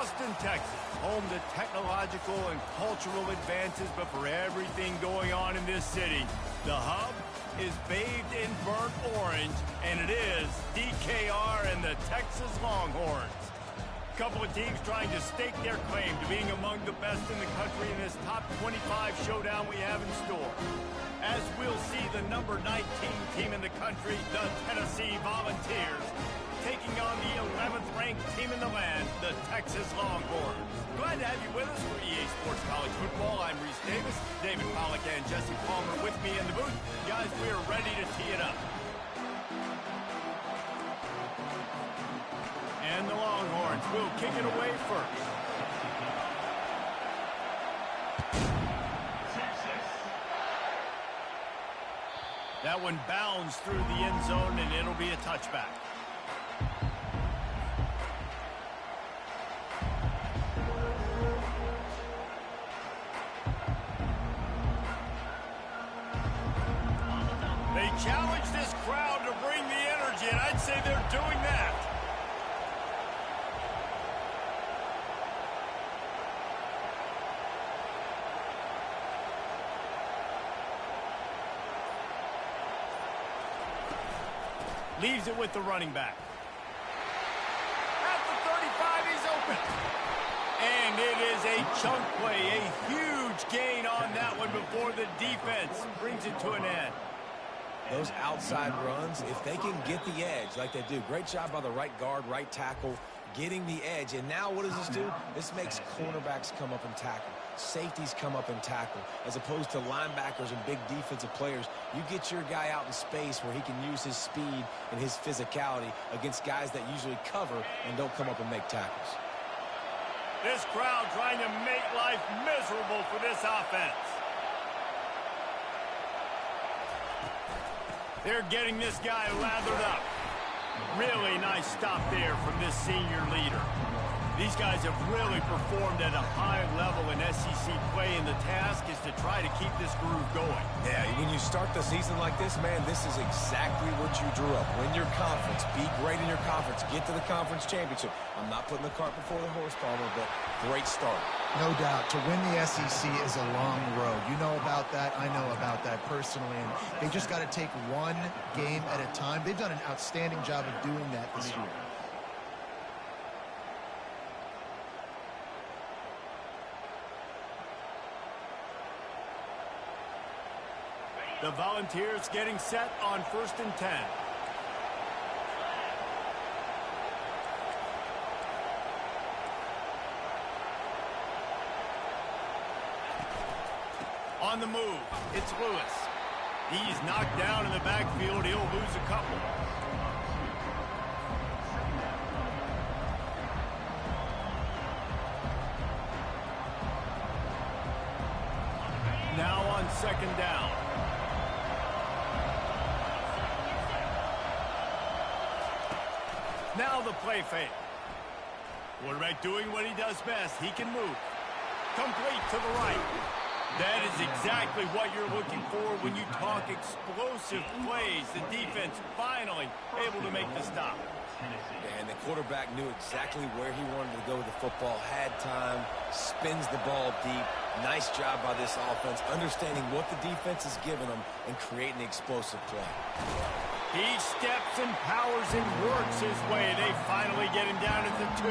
Austin, Texas, home to technological and cultural advances, but for everything going on in this city, the hub is bathed in burnt orange, and it is DKR and the Texas Longhorns. A couple of teams trying to stake their claim to being among the best in the country in this top 25 showdown we have in store. As we'll see the number 19 team in the country, the Tennessee Volunteers, taking on the 11th ranked team in the land, the Texas Longhorns. Glad to have you with us for EA Sports College Football. I'm Reese Davis, David Pollack and Jesse Palmer with me in the booth. Guys, we are ready to tee it up. And the Longhorns will kick it away first. That one bounds through the end zone, and it'll be a touchback. They challenge this crowd to bring the energy, and I'd say they're doing that. Leaves it with the running back. At the 35, he's open. And it is a chunk play, a huge gain on that one before the defense brings it to an end. Those outside runs, if they can get the edge like they do, great job by the right guard, right tackle, getting the edge. And now what does this do? This makes cornerbacks come up and tackle. Safeties come up and tackle. As opposed to linebackers and big defensive players, you get your guy out in space where he can use his speed and his physicality against guys that usually cover and don't come up and make tackles. This crowd trying to make life miserable for this offense. They're getting this guy lathered up. Really nice stop there from this senior leader. These guys have really performed at a high level in SEC play, and the task is to try to keep this groove going. Yeah, when you start the season like this, man, this is exactly what you drew up. Win your conference, be great in your conference, get to the conference championship. I'm not putting the cart before the horse, Palmer, but great start. No doubt. To win the SEC is a long road. You know about that. I know about that personally. And they just got to take one game at a time. They've done an outstanding job of doing that this year. The Volunteers getting set on 1st and 10. On the move, it's Lewis. He's knocked down in the backfield. He'll lose a couple. Now on 2nd down. Now the play fake. Quarterback doing what he does best. He can move. Complete to the right. That is exactly what you're looking for when you talk explosive plays. The defense finally able to make the stop. And the quarterback knew exactly where he wanted to go with the football, had time, spins the ball deep. Nice job by this offense, understanding what the defense is giving them and creating the explosive play. He steps and powers and works his way. They finally get him down at the 2.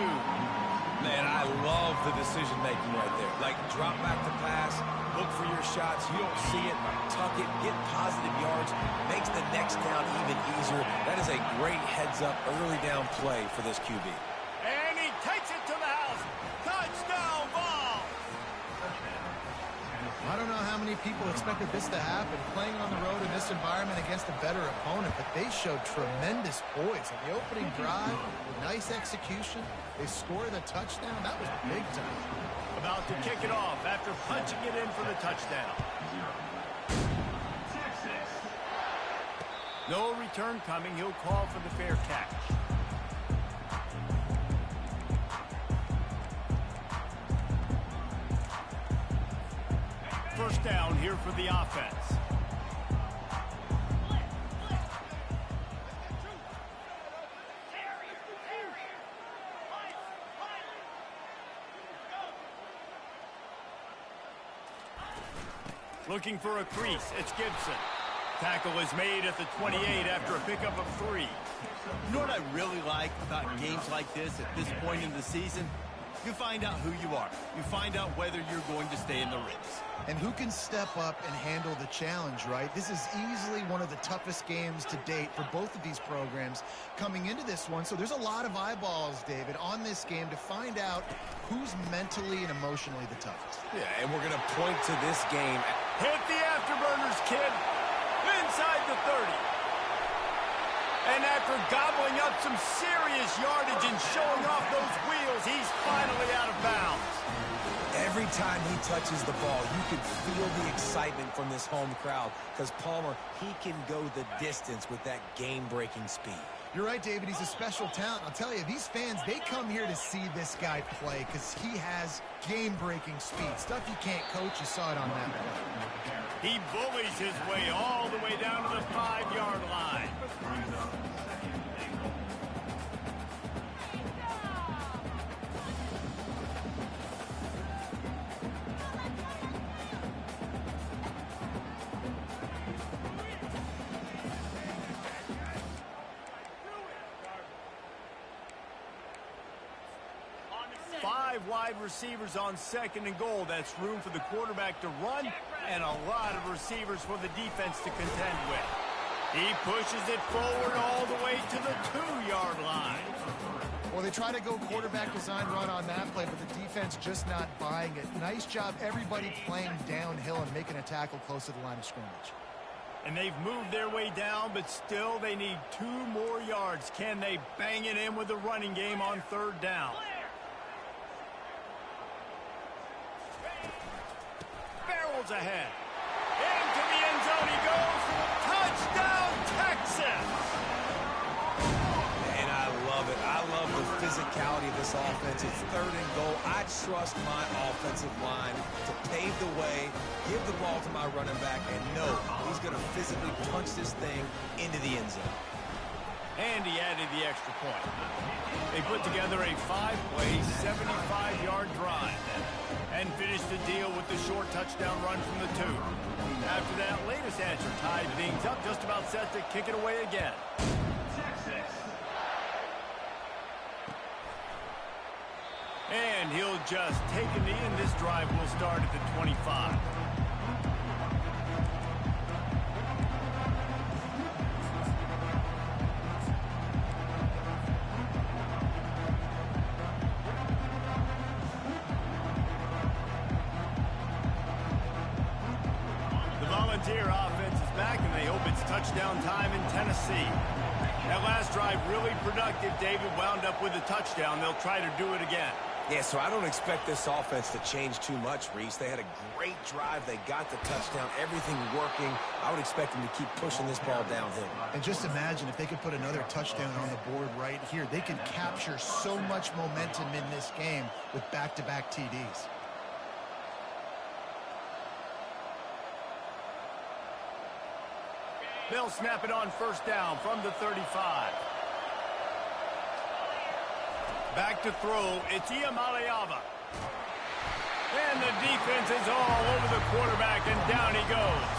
Man, I love the decision-making right there. Like, drop back the pass, look for your shots. You don't see it, tuck it, get positive yards. Makes the next down even easier. That is a great heads-up, early down play for this QB. And he takes it to the house. Touchdown ball! I don't know how many people expected this to happen, playing on the road in this environment against a better opponent, but they showed tremendous poise. On the opening drive, nice execution. They score the touchdown. That was big time. About to kick it off after punching it in for the touchdown. No return coming. He'll call for the fair catch. First down here for the offense. Looking for a crease, it's Gibson. Tackle is made at the 28 after a pickup of 3. You know what I really like about games like this at this point in the season? You find out who you are. You find out whether you're going to stay in the race. And who can step up and handle the challenge, right? This is easily one of the toughest games to date for both of these programs coming into this one. So there's a lot of eyeballs, David, on this game to find out who's mentally and emotionally the toughest. Yeah, and we're going to point to this game. Hit the afterburners, kid. Inside the 30. And after gobbling up some serious yardage and showing off those wheels, he's finally out of bounds. Every time he touches the ball, you can feel the excitement from this home crowd because Palmer, he can go the distance with that game-breaking speed. You're right, David. He's a special talent. I'll tell you, these fans, they come here to see this guy play because he has game-breaking speed. Stuff you can't coach. You saw it on that play. He bullies his way all the way down to the 5-yard line. 5 wide receivers on 2nd and goal. That's room for the quarterback to run and a lot of receivers for the defense to contend with. He pushes it forward all the way to the 2-yard line. Well, they try to go quarterback design run on that play, but the defense just not buying it. Nice job, everybody playing downhill and making a tackle close to the line of scrimmage. And they've moved their way down, but still they need 2 more yards. Can they bang it in with the running game on 3rd down? Barrels ahead. Into the end zone he goes. Touchdown, Texas! And I love it. I love the physicality of this offense. It's 3rd and goal. I trust my offensive line to pave the way, give the ball to my running back, and know he's going to physically punch this thing into the end zone. And he added the extra point. They put together a 5-play, 75-yard drive and finished the deal with the short touchdown run from the 2. After that latest answer tied things up, just about set to kick it away again. And he'll just take a knee, and this drive will start at the 25. Volunteer offense is back, and they hope it's touchdown time in Tennessee. That last drive really productive. David wound up with a touchdown. They'll try to do it again. Yeah, so I don't expect this offense to change too much, Reese. They had a great drive. They got the touchdown. Everything working. I would expect them to keep pushing this ball downhill. And just imagine if they could put another touchdown on the board right here. They could capture so much momentum in this game with back-to-back TDs. They'll snap it on 1st down from the 35. Back to throw, it's Iamaleava. And the defense is all over the quarterback, and down he goes.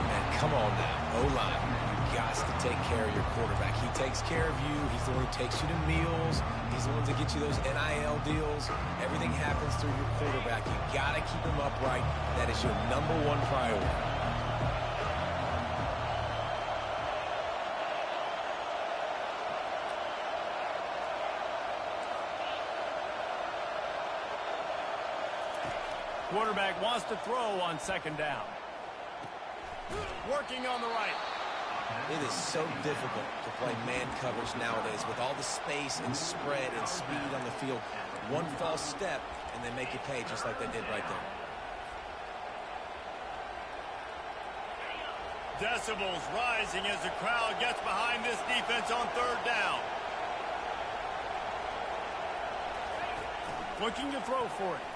Man, come on now, O-line. You got to take care of your quarterback. He takes care of you. He's the one who takes you to meals. He's the one to get you those NIL deals. Everything happens through your quarterback. You got to keep him upright. That is your #1 priority. Quarterback wants to throw on 2nd down. Working on the right. It is so difficult to play man coverage nowadays with all the space and spread and speed on the field. One false step, and they make you pay just like they did right there. Decibels rising as the crowd gets behind this defense on 3rd down. Looking to throw for it.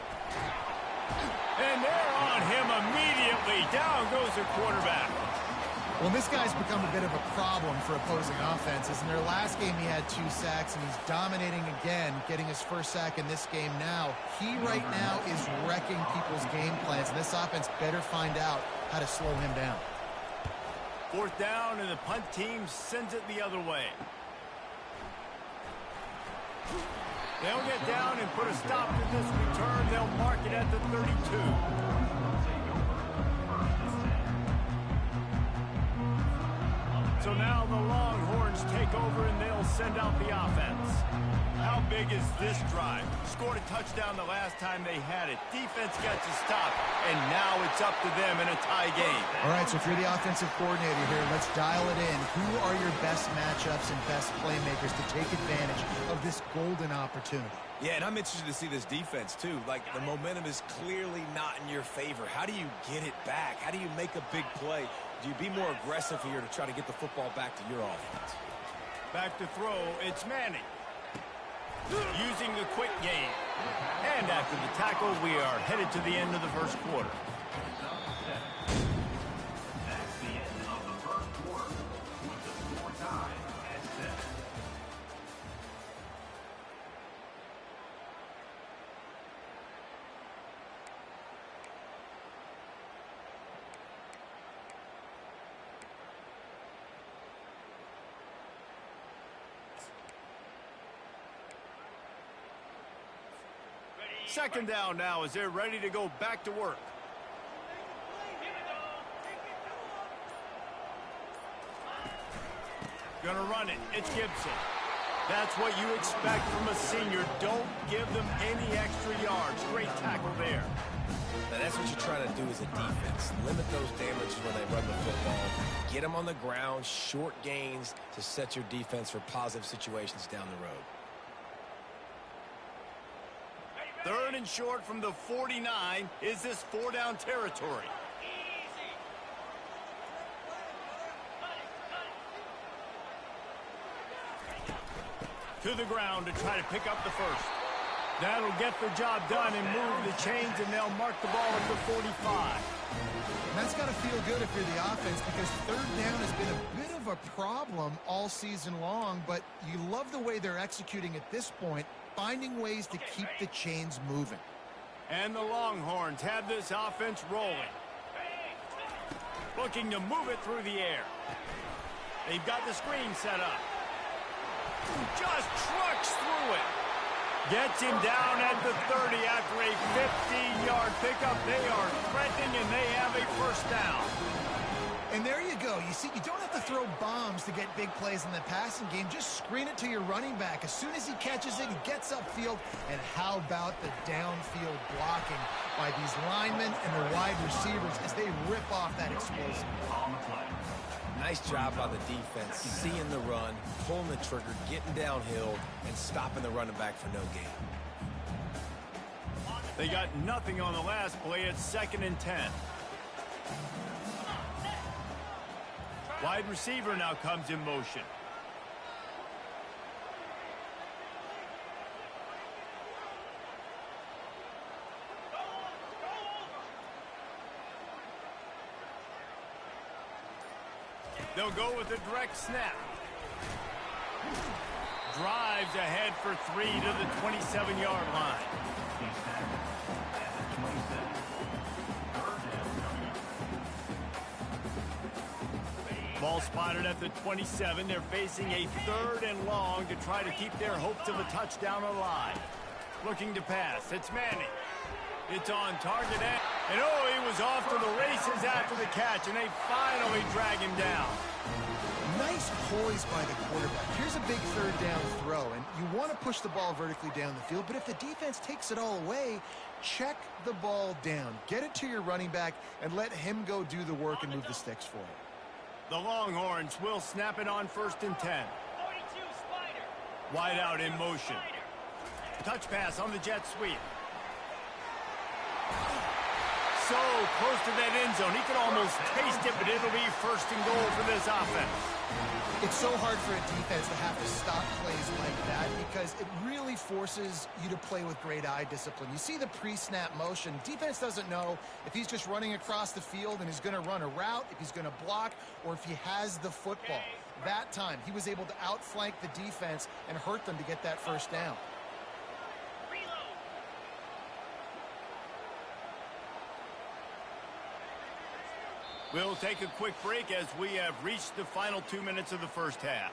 And they're on him immediately. Down goes the quarterback. Well, this guy's become a bit of a problem for opposing offenses. In their last game, he had 2 sacks, and he's dominating again, getting his first sack in this game now. He right now is wrecking people's game plans, and this offense better find out how to slow him down. 4th down, and the punt team sends it the other way. They'll get down and put a stop to this return. They'll mark it at the 32. So now the Longhorns take over, and they'll send out the offense. How big is this drive? Scored a touchdown the last time they had it. Defense gets a stop, and now it's up to them in a tie game. All right, so if you're the offensive coordinator here, let's dial it in. Who are your best matchups and best playmakers to take advantage of this golden opportunity? Yeah, and I'm interested to see this defense, too. Like, the momentum is clearly not in your favor. How do you get it back? How do you make a big play? Do you be more aggressive here to try to get the football back to your offense? Back to throw, it's Manning. Using the quick game. And after the tackle, we are headed to the end of the first quarter. That's the end of the first quarter with the score tied at 7. Second down now as they're ready to go back to work. Gonna run it. It's Gibson. That's what you expect from a senior. Don't give them any extra yards. Great tackle there. Now, that's what you're trying to do as a defense. Limit those damages when they run the football. Get them on the ground, short gains to set your defense for positive situations down the road. 3rd and short from the 49. Is this 4-down territory? To the ground to try to pick up the first. That'll get the job done and move the chains, and they'll mark the ball at the 45. And that's got to feel good if you're the offense, because 3rd down has been a bit of a problem all season long, but you love the way they're executing at this point, finding ways to keep the chains moving. And the Longhorns have this offense rolling. Looking to move it through the air. They've got the screen set up. Just trucks through it. Gets him down at the 30 after a 15-yard pickup. They are threatening, and they have a first down. And there you go. You see, you don't have to throw bombs to get big plays in the passing game. Just screen it to your running back. As soon as he catches it, he gets upfield. And how about the downfield blocking by these linemen and the wide receivers as they rip off that explosive. Nice job by the defense, seeing the run, pulling the trigger, getting downhill, and stopping the running back for no gain. They got nothing on the last play. It's 2nd and 10. Wide receiver now comes in motion. They'll go with a direct snap. Drives ahead for 3 to the 27-yard line. Ball spotted at the 27. They're facing a 3rd and long to try to keep their hopes of a touchdown alive. Looking to pass. It's Manning. It's on target. And oh, he was off to the races after the catch, and they finally drag him down. Nice poise by the quarterback. Here's a big 3rd down throw, and you want to push the ball vertically down the field, but if the defense takes it all away, check the ball down. Get it to your running back and let him go do the work and move the sticks for you. The Longhorns will snap it on 1st and 10. Wide out in motion. Touch pass on the jet sweep. So close to that end zone. He could almost taste it, but it'll be 1st and goal for this offense. It's so hard for a defense to have to stop plays like that because is it really forces you to play with great eye discipline. You see the pre-snap motion. Defense doesn't know if he's just running across the field and is going to run a route, if he's going to block, or if he has the football. That time, he was able to outflank the defense and hurt them to get that first down. We'll take a quick break as we have reached the final 2 minutes of the first half.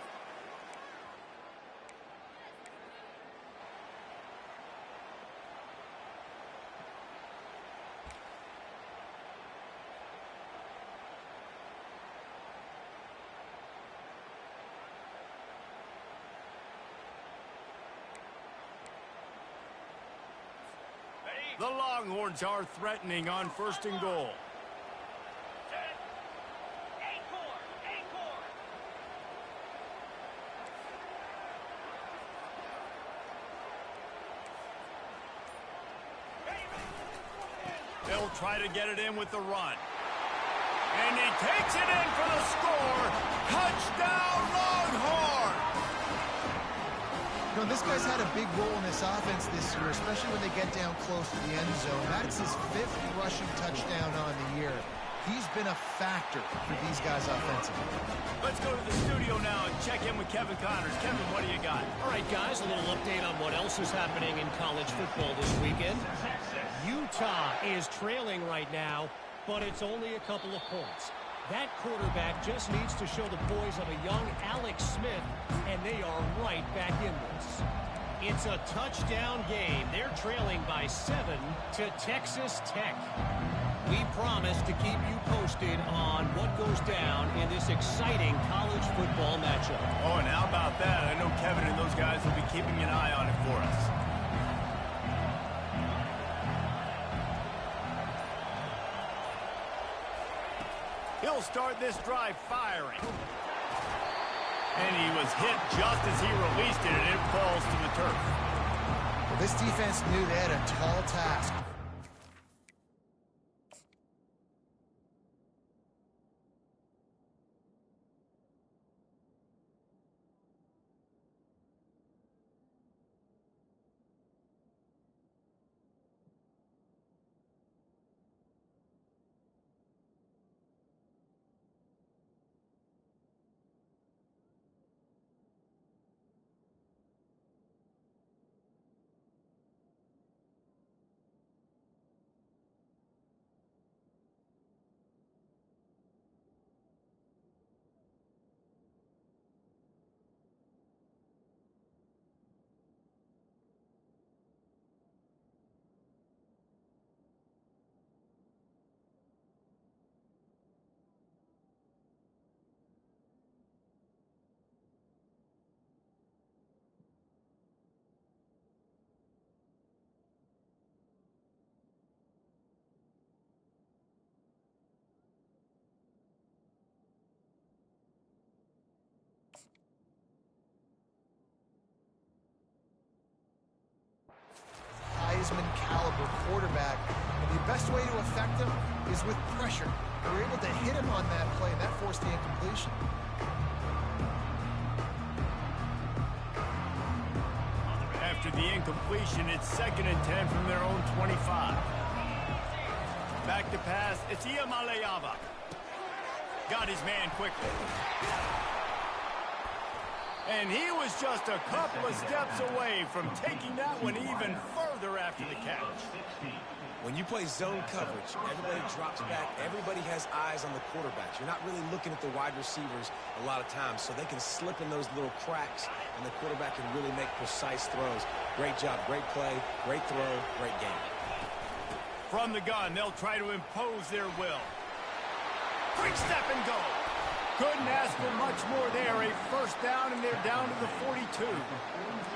The Longhorns are threatening on 1st and goal. They'll try to get it in with the run. And he takes it in for the score. Touchdown, Longhorn! You know, this guy's had a big role in this offense this year, especially when they get down close to the end zone. That's his 5th rushing touchdown on the year. He's been a factor for these guys offensively. Let's go to the studio now and check in with Kevin Connors. Kevin, what do you got? All right, guys, a little update on what else is happening in college football this weekend. Utah is trailing right now, but it's only a couple of points. That quarterback just needs to show the poise of a young Alex Smith, and they are right back in this. It's a touchdown game. They're trailing by 7 to Texas Tech. We promise to keep you posted on what goes down in this exciting college football matchup. Oh, and how about that? I know Kevin and those guys will be keeping an eye on it for us. He'll start this drive firing. And he was hit just as he released it, and it falls to the turf. Well, this defense knew they had a tall task. Heisman caliber quarterback, and the best way to affect him is with pressure. They were able to hit him on that play, and that forced the incompletion. After the incompletion, it's 2nd and 10 from their own 25. Back to pass, it's Iamaleava. Got his man quickly. And he was just a couple of steps away from taking that one even further after the catch. When you play zone coverage, everybody drops back. Everybody has eyes on the quarterbacks. You're not really looking at the wide receivers a lot of times, so they can slip in those little cracks, and the quarterback can really make precise throws. Great job, great play, great throw, great game. From the gun, they'll try to impose their will. Quick step and go. Couldn't ask for much more there. A first down, and they're down to the 42.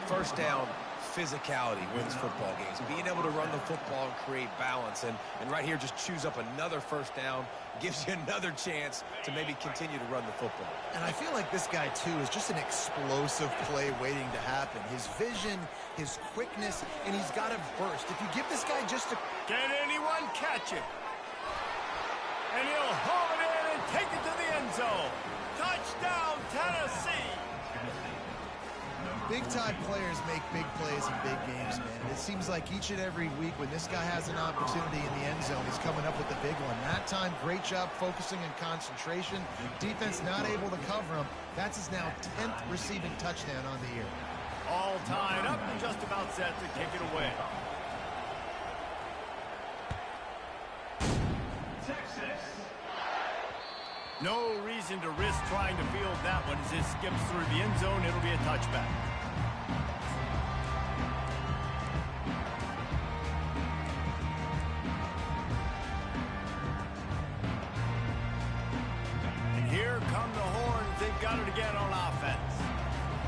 First down, physicality wins football games. Being able to run the football and create balance. And right here, just choose up another first down. Gives you another chance to maybe continue to run the football. And I feel like this guy, too, is just an explosive play waiting to happen. His vision, his quickness, and he's got a burst. If you give this guy just a... Can anyone catch it? And he'll haul it in and take it to the end zone. Touchdown, Tennessee. Big-time players make big plays in big games, man. It seems like each and every week when this guy has an opportunity in the end zone, he's coming up with the big one. That time, great job focusing and concentration. Defense not able to cover him. That's his now 10th receiving touchdown on the year. All tied up and just about set to kick it away. Texas. No reason to risk trying to field that one as it skips through the end zone. It'll be a touchback. And here come the Horns. They've got it again on offense.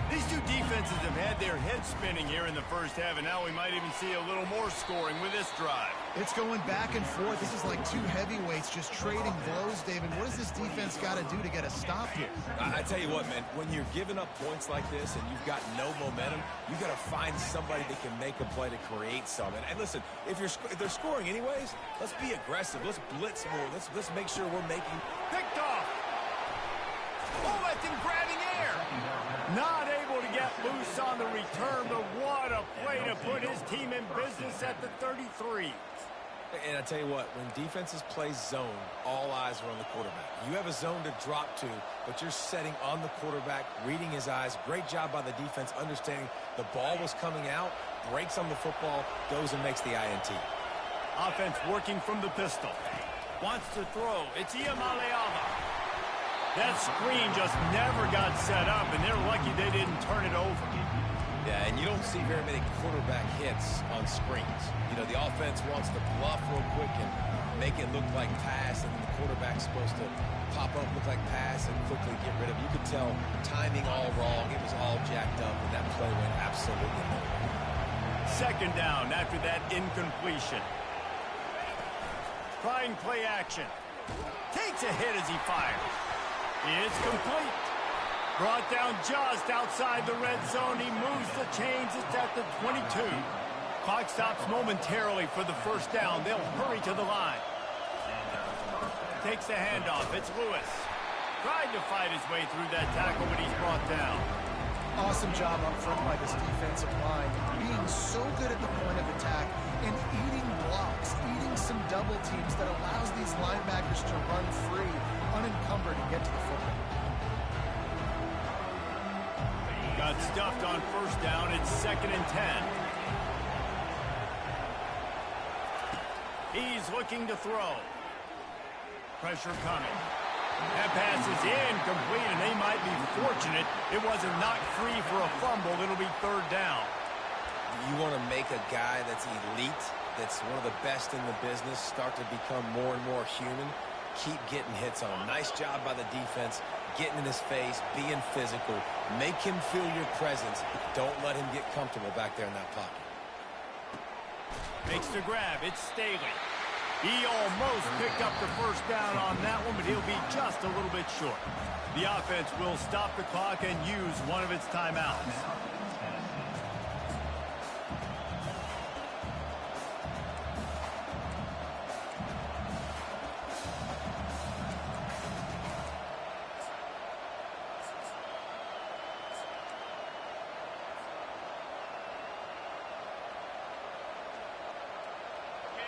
These two defenses have had their heads spinning here in the first half, and now we might even see a little more scoring with this drive. It's going back and forth. This is like two heavyweights just trading blows, David. What does this defense got to do to get a stop here? I tell you what, man, when you're giving up points like this and you've got no momentum, you got to find somebody that can make a play to create something. And listen, if they're scoring anyways, let's be aggressive. Let's blitz more. Let's make sure we're making... Picked off. Oh, that's him grabbing air. Not able to get loose on the return, but what a play to put his team in business at the 33. And I tell you what, when defenses play zone, all eyes are on the quarterback. You have a zone to drop to, but you're setting on the quarterback, reading his eyes. Great job by the defense, understanding the ball was coming out, breaks on the football, goes and makes the INT. Offense working from the pistol. Wants to throw. It's Iamaleava. That screen just never got set up, and they're lucky they didn't turn it over. Yeah, and you don't see very many quarterback hits on screens. You know, the offense wants to bluff real quick and make it look like pass, and then the quarterback's supposed to pop up, look like pass, and quickly get rid of it. You could tell timing all wrong. It was all jacked up, and that play went absolutely nowhere. Second down after that incompletion. Trying play action. Takes a hit as he fires. It's complete. Brought down just outside the red zone. He moves the chains. It's at the 22. Clock stops momentarily for the first down. They'll hurry to the line. Takes the handoff. It's Lewis. Tried to fight his way through that tackle, but he's brought down. Awesome job up front by this defensive line. Being so good at the point of attack and eating blocks, eating some double teams that allows these linebackers to run free, unencumbered, and get to the football. Got stuffed on first down. It's 2nd and 10. He's looking to throw. Pressure coming. That pass is incomplete, and they might be fortunate it wasn't knocked free for a fumble. It'll be 3rd down. You want to make a guy that's elite, that's one of the best in the business, start to become more and more human. Keep getting hits on him. Nice job by the defense, getting in his face, being physical. Make him feel your presence. Don't let him get comfortable back there in that pocket. Makes the grab. It's Staley. He almost picked up the first down on that one, but he'll be just a little bit short. The offense will stop the clock and use one of its timeouts.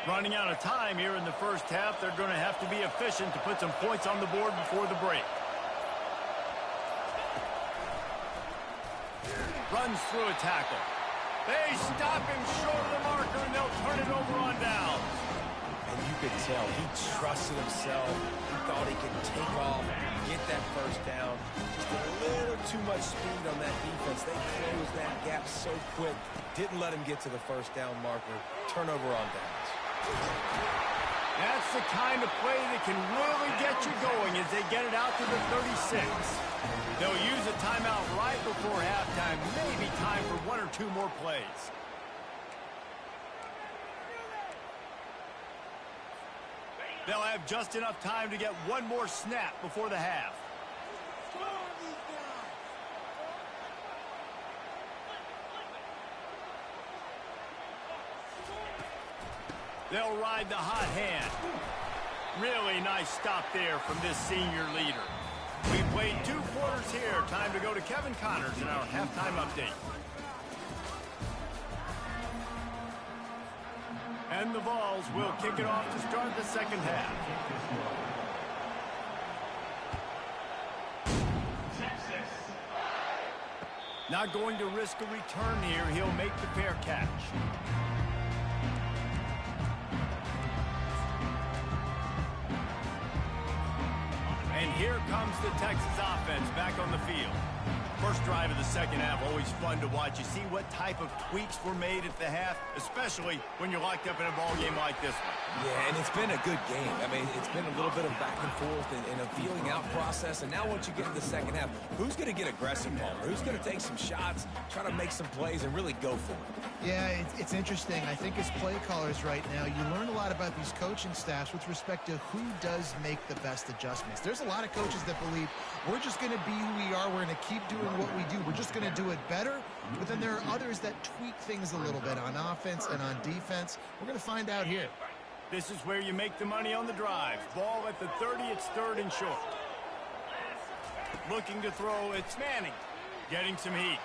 Running out of time here in the first half. They're going to have to be efficient to put some points on the board before the break. Runs through a tackle. They stop him short of the marker, and they'll turn it over on downs. And you could tell he trusted himself. He thought he could take off, get that first down. Just a little too much speed on that defense. They closed that gap so quick. Didn't let him get to the first down marker. Turnover on downs. That's the kind of play that can really get you going as they get it out to the 36. They'll use a timeout right before halftime. Maybe time for 1 or 2 more plays. They'll have just enough time to get one more snap before the half. They'll ride the hot hand. Really nice stop there from this senior leader. We played 2 quarters here. Time to go to Kevin Connors in our halftime update. And the Vols will kick it off to start the second half. Not going to risk a return here. He'll make the fair catch. And here comes the Texas offense back on the field. First drive of the second half, always fun to watch. You see what type of tweaks were made at the half, especially when you're locked up in a ball game like this one. Yeah, and it's been a good game. I mean, it's been a little bit of back and forth and a feeling out process. And now once you get to the second half, who's going to get aggressive, Palmer? Who's going to take some shots, try to make some plays, and really go for it? Yeah, it's interesting. I think as play callers right now, you learn a lot about these coaching staffs with respect to who does make the best adjustments. There's a lot of coaches that believe we're just going to be who we are. We're going to keep doing what we do. We're just going to do it better. But then there are others that tweak things a little bit on offense and on defense. We're going to find out here. This is where you make the money on the drive. Ball at the 30, it's third and short. Looking to throw, it's Manning. Getting some heat.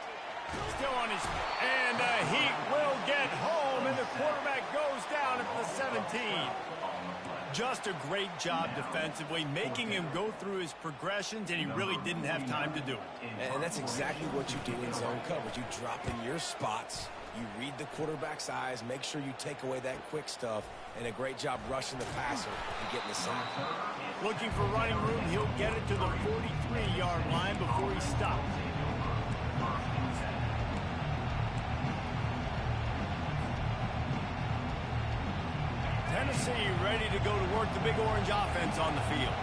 Still on his... And the heat will get home, and the quarterback goes down at the 17. Just a great job defensively, making him go through his progressions, and he really didn't have time to do it. And that's exactly what you do in zone coverage. You drop in your spots, you read the quarterback's eyes, make sure you take away that quick stuff, and a great job rushing the passer and getting the sack. Looking for running room, he'll get it to the 43-yard line before he stops. Tennessee ready to go to work the Big Orange offense on the field.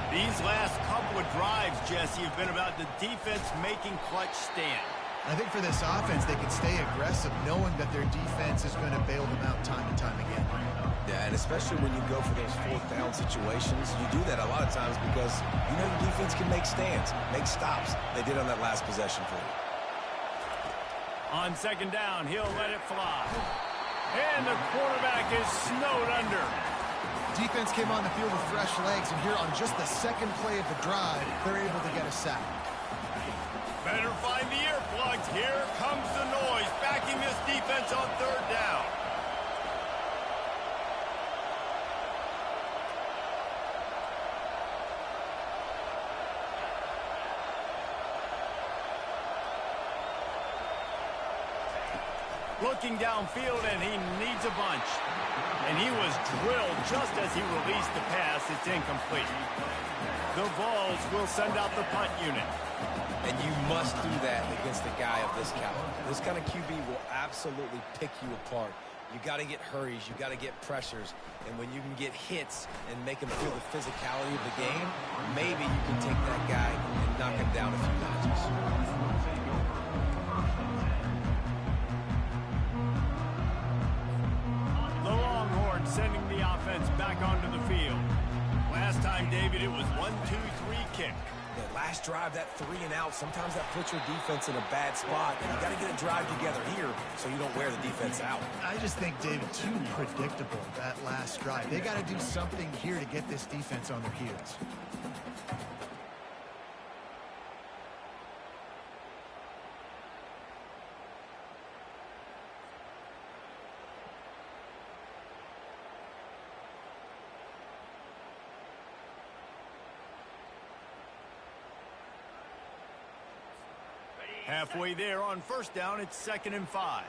These last couple of drives, Jesse, have been about the defense making clutch stand. I think for this offense, they can stay aggressive knowing that their defense is going to bail them out time and time again. Yeah, and especially when you go for those fourth down situations, you do that a lot of times because you know your defense can make stands, make stops. They did on that last possession for you. On second down, he'll let it fly. And the quarterback is snowed under. Defense came on the field with fresh legs, and here on just the second play of the drive, they're able to get a sack. Better find the earplugs. Here comes the noise, backing this defense on third down. Looking downfield, and he needs a bunch. And he was drilled just as he released the pass. It's incomplete. The Vols will send out the punt unit. And you must do that against a guy of this caliber. This kind of QB will absolutely pick you apart. You got to get hurries. You got to get pressures. And when you can get hits and make him feel the physicality of the game, maybe you can take that guy and knock him down a few notches. Sending the offense back onto the field. Last time, David, it was 1-2-3 kick. The last drive, that 3 and out, sometimes that puts your defense in a bad spot. And you got to get a drive together here so you don't wear the defense out. I just think, David, too predictable, that last drive. They got to do something here to get this defense on their heels. Halfway there on first down, it's 2nd and 5.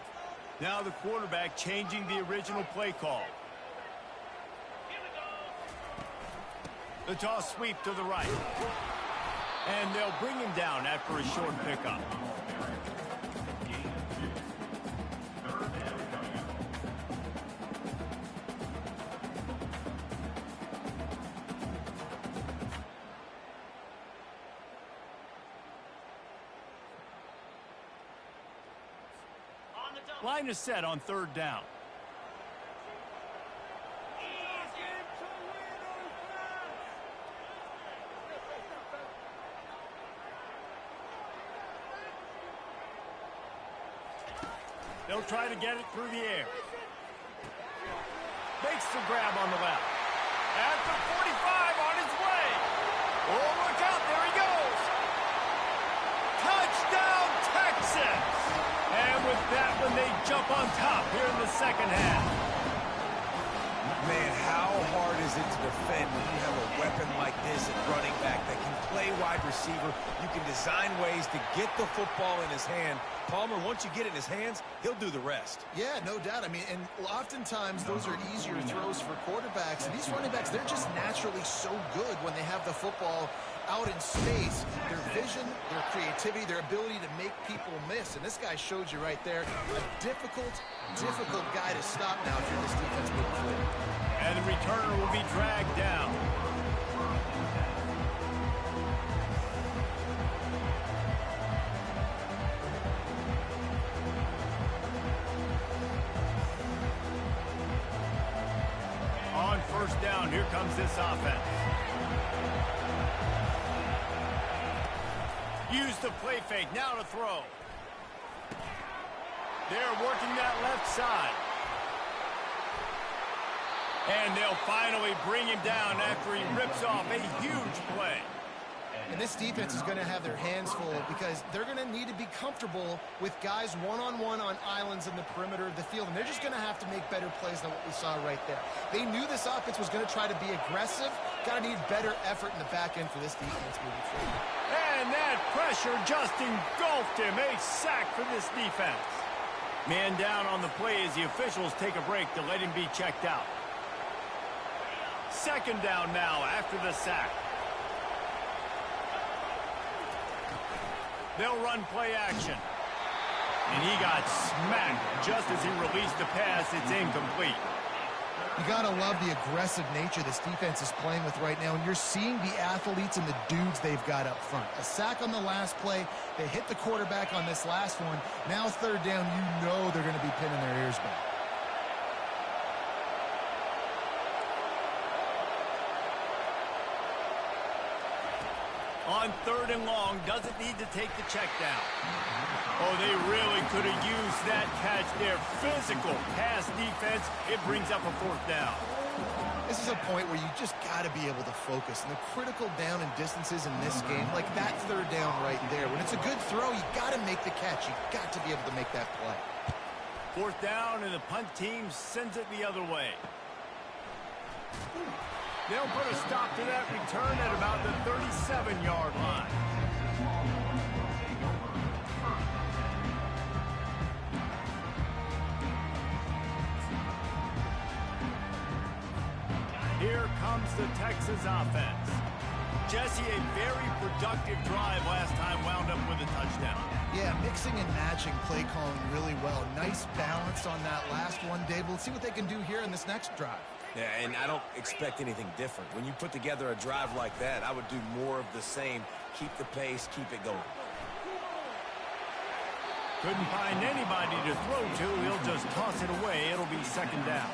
Now the quarterback changing the original play call. The toss sweep to the right. And they'll bring him down after a short pickup. Line is set on third down. They'll try to get it through the air. Makes the grab on the left. At the 45 on his way. Oh, look out, there he goes. Touchdown, Texas. And with that one, they jump on top here in the second half. Man, how hard is it to defend when you have a weapon like this at running back that can play wide receiver? You can design ways to get the football in his hand. Palmer, once you get it in his hands, he'll do the rest. Yeah, no doubt. I mean, and oftentimes those are easier throws for quarterbacks. And these running backs, they're just naturally so good when they have the football out in space. Their vision, their creativity, their ability to make people miss. And this guy showed you right there, a difficult guy to stop now if you're this defense moving forward. And the returner will be dragged down. On first down, here comes this offense. Use the play fake, now to throw. They're working that left side. And they'll finally bring him down after he rips off a huge play. And this defense is going to have their hands full because they're going to need to be comfortable with guys one-on-one on islands in the perimeter of the field. And they're just going to have to make better plays than what we saw right there. They knew this offense was going to try to be aggressive. Got to need better effort in the back end for this defense moving forward. And that pressure just engulfed him. A sack for this defense. Man down on the play as the officials take a break to let him be checked out. Second down now after the sack. They'll run play action. And he got smacked just as he released the pass. It's incomplete. You got to love the aggressive nature this defense is playing with right now, and you're seeing the athletes and the dudes they've got up front. A sack on the last play. They hit the quarterback on this last one. Now third down, you know they're going to be pinning their ears back. On third and long, doesn't need to take the check down. Oh, they really could have used that catch there. Physical pass defense. It brings up a fourth down. This is a point where you just got to be able to focus. And the critical down and distances in this game, like that third down right there. When it's a good throw, you got to make the catch. You got to be able to make that play. Fourth down, and the punt team sends it the other way. They'll put a stop to that return at about the 37-yard line. Here comes the Texas offense. Jesse, a very productive drive last time wound up with a touchdown. Yeah, mixing and matching play calling really well. Nice balance on that last one, Dave. Let's see what they can do here in this next drive. Yeah, and I don't expect anything different. When you put together a drive like that, I would do more of the same. Keep the pace, keep it going. Couldn't find anybody to throw to. He'll just toss it away. It'll be second down.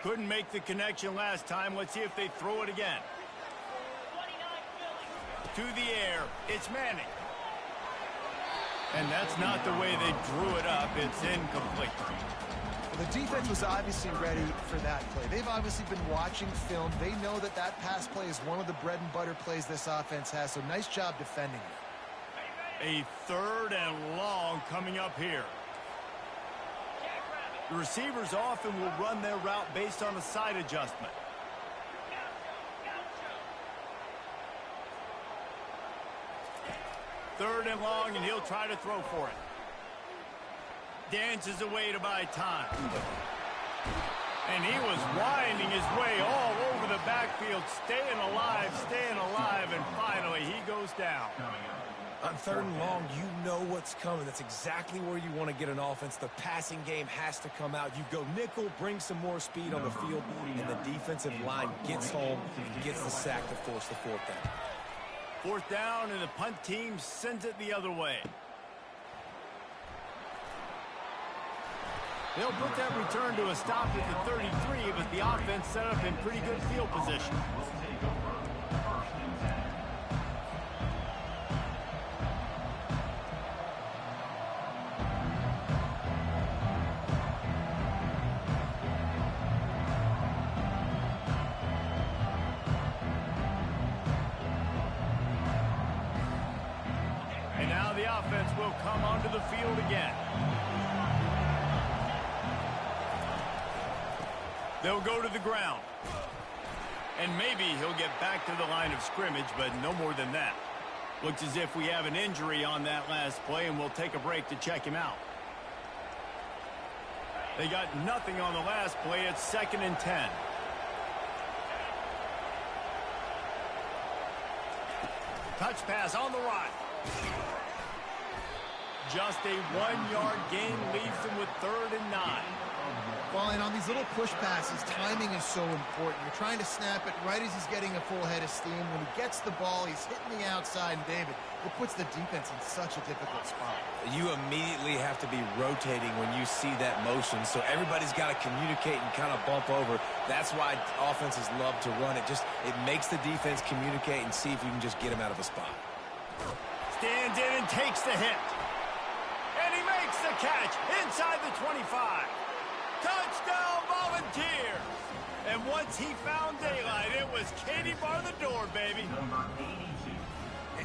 Couldn't make the connection last time. Let's see if they throw it again. To the air. It's Manning. And that's not the way they drew it up. It's incomplete. Well, the defense was obviously ready for that play. They've obviously been watching film. They know that that pass play is one of the bread and butter plays this offense has. So nice job defending it. A third and long coming up here. The receivers often will run their route based on a side adjustment. Third and long, and he'll try to throw for it. Dances away to buy time. And he was winding his way all over the backfield, staying alive, and finally he goes down. On third and long, you know what's coming. That's exactly where you want to get an offense. The passing game has to come out. You go nickel, bring some more speed on the field, and the defensive line gets home, gets the sack to force the fourth down. Fourth down, and the punt team sends it the other way. They'll put that return to a stop at the 33, but the offense set up in pretty good field position. will come onto the field again. They'll go to the ground. And maybe he'll get back to the line of scrimmage, but no more than that. Looks as if we have an injury on that last play, and we'll take a break to check him out. They got nothing on the last play. It's 2nd and 10. Touch pass on the right. Just a 1-yard gain leaves them with 3rd and 9. Well, and on these little push passes, timing is so important. You're trying to snap it right as he's getting a full head of steam. When he gets the ball, he's hitting the outside, and David, it puts the defense in such a difficult spot. You immediately have to be rotating when you see that motion, so everybody's got to communicate and kind of bump over. That's why offenses love to run it. It makes the defense communicate and see if you can just get him out of a spot. Stands in and takes the hit. And he makes the catch inside the 25. Touchdown, Volunteers! And once he found daylight, it was Katie bar the door, baby.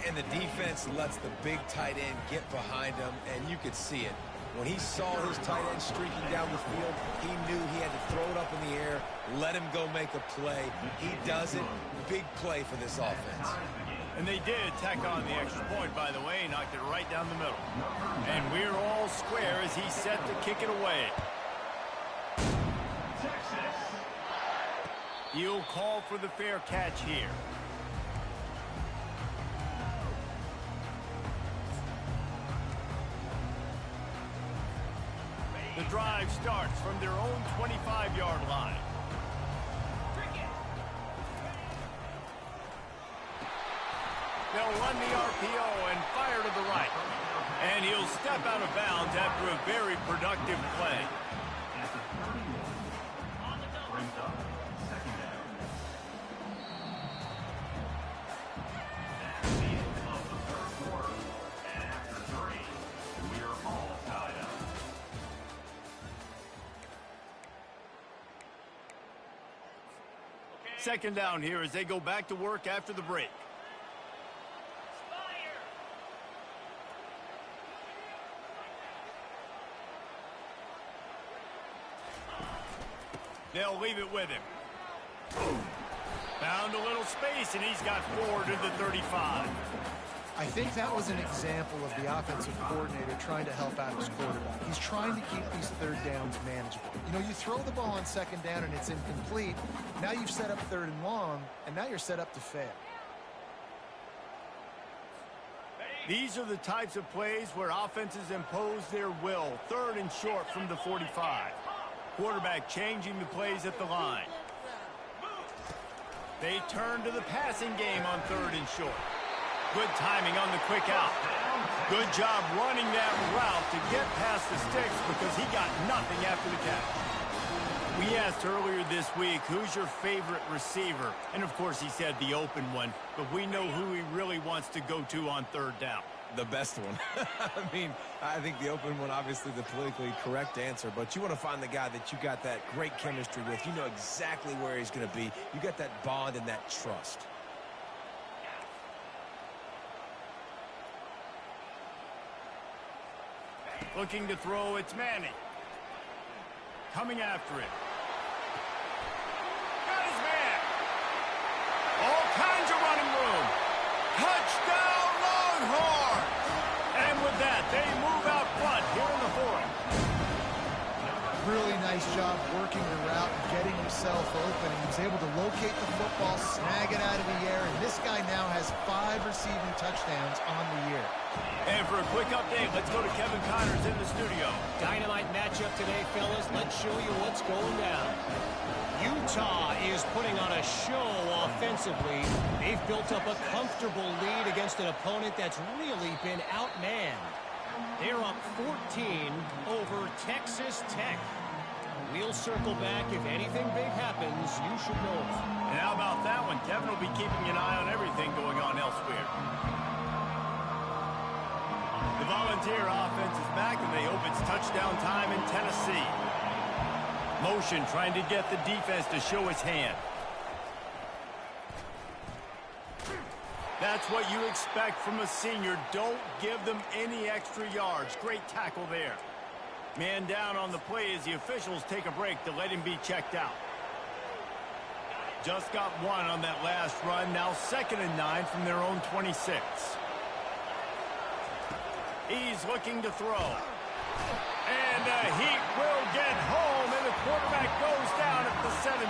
And the defense lets the big tight end get behind him, and you could see it. When he saw his tight end streaking down the field, he knew he had to throw it up in the air, let him go make a play. He does it. Big play for this offense. And they did tack on the extra point, by the way, knocked it right down the middle. And we're all square as he's set to kick it away. He'll call for the fair catch here. The drive starts from their own 25-yard line. They'll run the RPO and fire to the right. And he'll step out of bounds after a very productive play. Second down here as they go back to work after the break. They'll leave it with him. Found a little space, and he's got 4 to the 35. I think that was an example of the offensive coordinator trying to help out his quarterback. He's trying to keep these third downs manageable. You know, you throw the ball on second down and it's incomplete. Now you've set up 3rd and long, and now you're set up to fail. These are the types of plays where offenses impose their will. 3rd and short from the 45. Quarterback changing the plays at the line. They turn to the passing game on 3rd and short. Good timing on the quick out. Good job running that route to get past the sticks because he got nothing after the catch. We asked earlier this week, who's your favorite receiver? And, of course, he said the open one, but we know who he really wants to go to on 3rd down. The best one. I mean, I think the open one, obviously the politically correct answer, but you want to find the guy that you got that great chemistry with. You know exactly where he's going to be. You got that bond and that trust. Looking to throw, it's Manning. Coming after it. Got his man. All kinds of running room. Touchdown, Longhorns! And with that, they move out front here in the 4th. Really nice job working the route and getting himself open. He was able to locate the football, snag it out of the air, and this guy now has 5 receiving touchdowns on the year. And for a quick update, let's go to Kevin Connors in the studio. Dynamite matchup today, fellas. Let's show you what's going down. Utah is putting on a show offensively. They've built up a comfortable lead against an opponent that's really been outmanned. They're up 14 over Texas Tech. We'll circle back. If anything big happens, you should know it. And how about that one? Kevin will be keeping an eye on everything going on elsewhere. The Volunteer offense is back, and they hope it's touchdown time in Tennessee. Motion trying to get the defense to show its hand. That's what you expect from a senior. Don't give them any extra yards. Great tackle there. Man down on the play as the officials take a break to let him be checked out. Just got one on that last run. Now 2nd and 9 from their own 26. He's looking to throw. And the Heat will get home, and the quarterback goes down at the 17.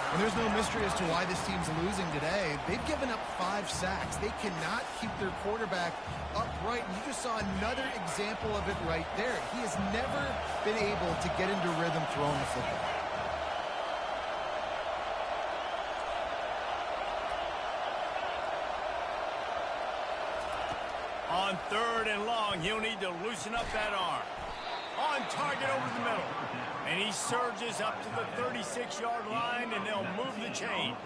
And there's no mystery as to why this team's losing today. They've given up 5 sacks. They cannot keep their quarterback upright. And you just saw another example of it right there. He has never been able to get into rhythm throwing the football. On 3rd and long, he'll need to loosen up that arm. On target over the middle. And he surges up to the 36-yard line, and they'll move the chains.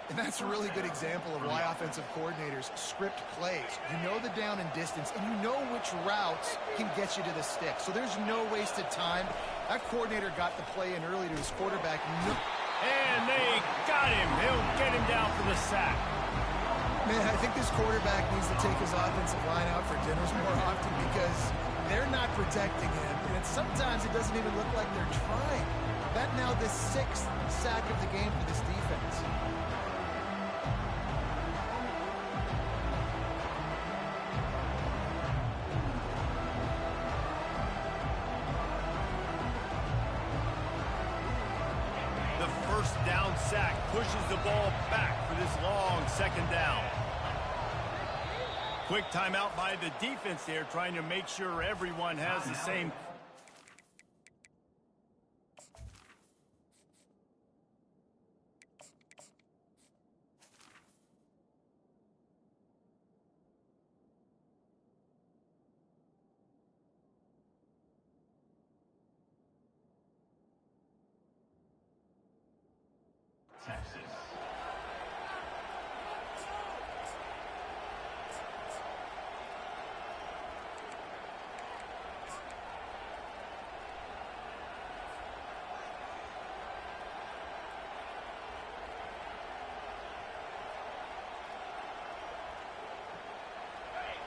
And that's a really good example of why offensive coordinators script plays. You know the down and distance, and you know which routes can get you to the stick. So there's no wasted time. That coordinator got the play in early to his quarterback. And they got him. He'll get him down for the sack. Man, I think this quarterback needs to take his offensive line out for dinners more often because they're not protecting him. And sometimes it doesn't even look like they're trying. That now the 6th sack of the game for this defense. The 1st down sack pushes the ball back for this long 2nd down. Quick timeout by the defense there, trying to make sure everyone has the same. Texas.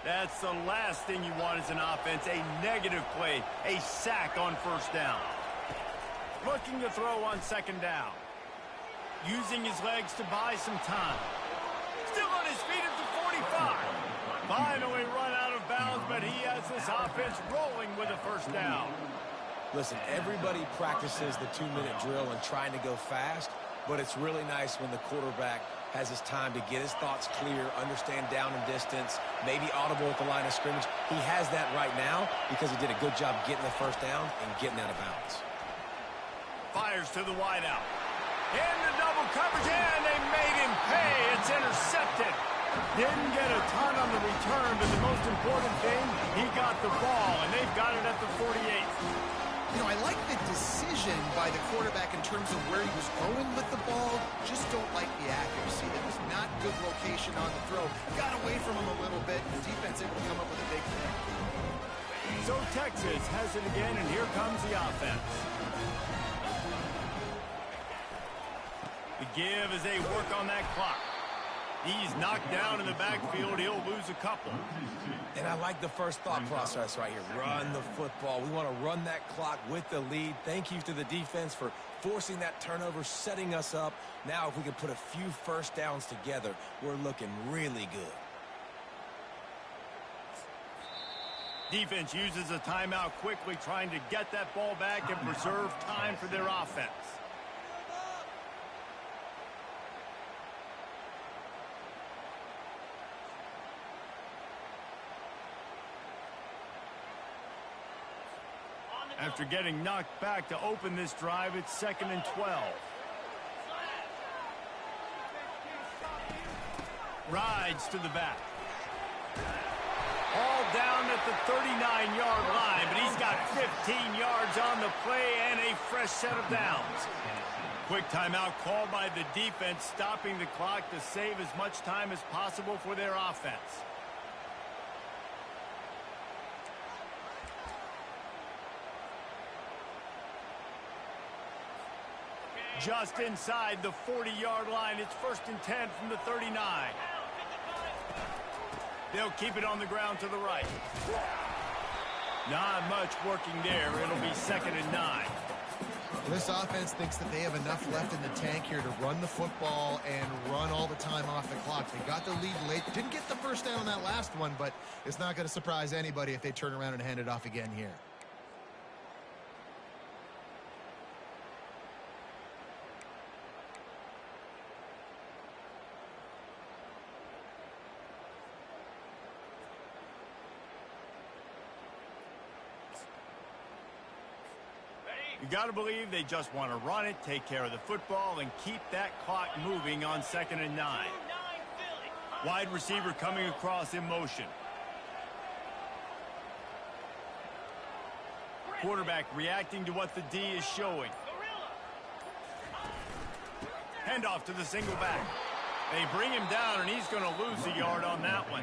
That's the last thing you want as an offense, a negative play, a sack on 1st down. Looking to throw on 2nd down. Using his legs to buy some time. Still on his feet at the 45. Finally run out of bounds, but he has this offense rolling with a 1st down. Listen, everybody practices the 2-minute drill and trying to go fast, but it's really nice when the quarterback has his time to get his thoughts clear, understand down and distance, maybe audible at the line of scrimmage. He has that right now because he did a good job getting the 1st down and getting out of bounds. Fires to the wideout. In the double coverage, and they made him pay. It's intercepted. Didn't get a ton on the return, but the most important thing, he got the ball, and they've got it at the 48th. You know, I like the decision by the quarterback in terms of where he was going with the ball. Just don't like the accuracy. That was not good location on the throw. Got away from him a little bit. The defense able to come up with a big play. So Texas has it again, and here comes the offense. The give as they work on that clock. He's knocked down in the backfield. He'll lose a couple. And I like the first thought process right here. Run the football. We want to run that clock with the lead. Thank you to the defense for forcing that turnover, setting us up. Now if we can put a few 1st downs together, we're looking really good. Defense uses a timeout quickly, trying to get that ball back and preserve time for their offense. After getting knocked back to open this drive, it's 2nd and 12. Rides to the back. All down at the 39-yard line, but he's got 15 yards on the play and a fresh set of downs. Quick timeout called by the defense, stopping the clock to save as much time as possible for their offense. Just inside the 40-yard line. It's 1st and 10 from the 39. They'll keep it on the ground to the right. Not much working there. It'll be 2nd and 9. This offense thinks that they have enough left in the tank here to run the football and run all the time off the clock. They got the lead late. Didn't get the first down on that last one, but it's not going to surprise anybody if they turn around and hand it off again here. You got to believe they just want to run it, take care of the football, and keep that clock moving on 2nd and 9. Wide receiver coming across in motion. Quarterback reacting to what the D is showing. Handoff to the single back. They bring him down, and he's going to lose a yard on that one.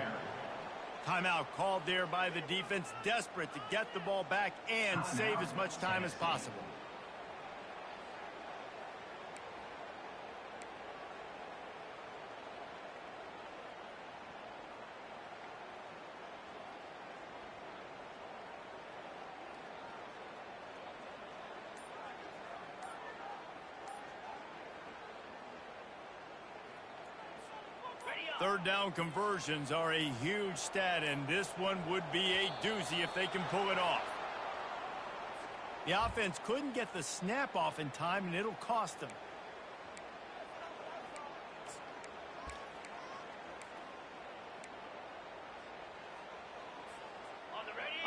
Timeout called there by the defense, desperate to get the ball back and save as much time as possible. Third down conversions are a huge stat, and this one would be a doozy if they can pull it off. The offense couldn't get the snap off in time, and it'll cost them.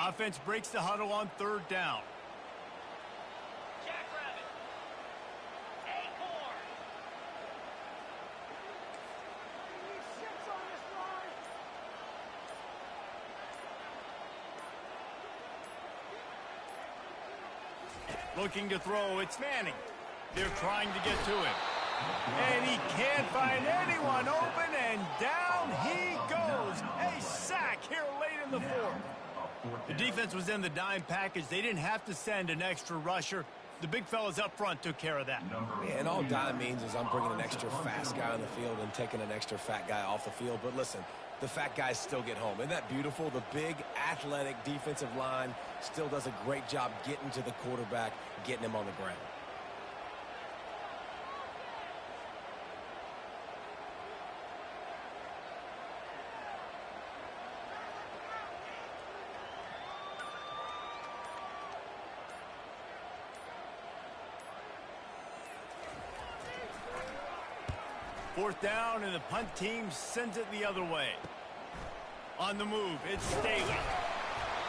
Offense breaks the huddle on 3rd down. Looking to throw, it's Manning. They're trying to get to him. And he can't find anyone open, and down he goes. A sack here late in the 4th. The defense was in the dime package. They didn't have to send an extra rusher. The big fellas up front took care of that. Yeah, and all dime means is I'm bringing an extra fast guy on the field and taking an extra fat guy off the field. But listen, the fat guys still get home. Isn't that beautiful? The big, athletic defensive line still does a great job getting to the quarterback, getting him on the ground. Fourth down, and the punt team sends it the other way. On the move, it's Staley.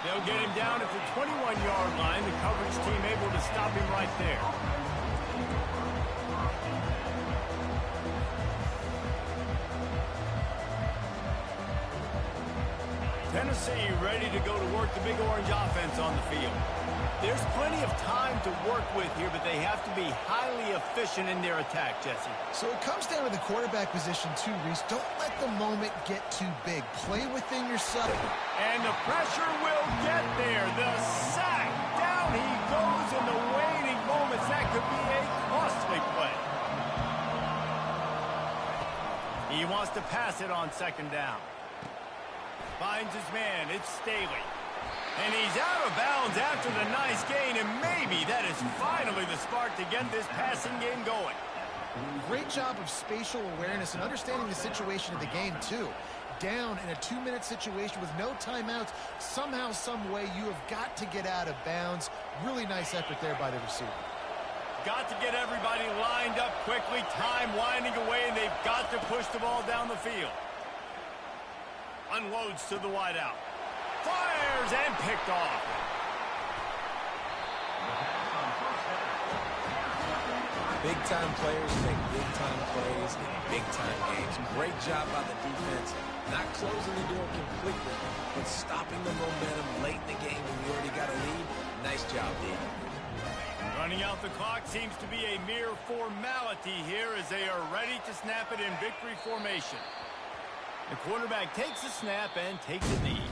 They'll get him down at the 21-yard line. The coverage team able to stop him right there. Tennessee ready to go to work the Big Orange offense on the field. There's plenty of time to work with here, but they have to be highly efficient in their attack, Jesse. So it comes down to the quarterback position too, Reese. Don't let the moment get too big. Play within yourself. And the pressure will get there. The sack. Down he goes in the waning moments. That could be a costly play. He wants to pass it on 2nd down. Finds his man. It's Staley. And he's out of bounds after the nice gain, and maybe that is finally the spark to get this passing game going. Great job of spatial awareness and understanding the situation of the game, too. Down in a 2-minute situation with no timeouts, somehow, some way, you have got to get out of bounds. Really nice effort there by the receiver. Got to get everybody lined up quickly, time winding away, and they've got to push the ball down the field. Unloads to the wideout. Fires and picked off. Big-time players make big-time plays in big-time games. Great job by the defense. Not closing the door completely, but stopping the momentum late in the game when you already got a lead. Nice job, D. Running out the clock seems to be a mere formality here as they are ready to snap it in victory formation. The quarterback takes the snap and takes a knee.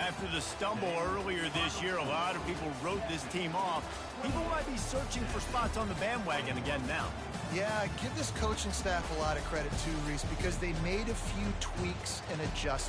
After the stumble earlier this year, a lot of people wrote this team off. People might be searching for spots on the bandwagon again now. Yeah, give this coaching staff a lot of credit too, Reese, because they made a few tweaks and adjustments.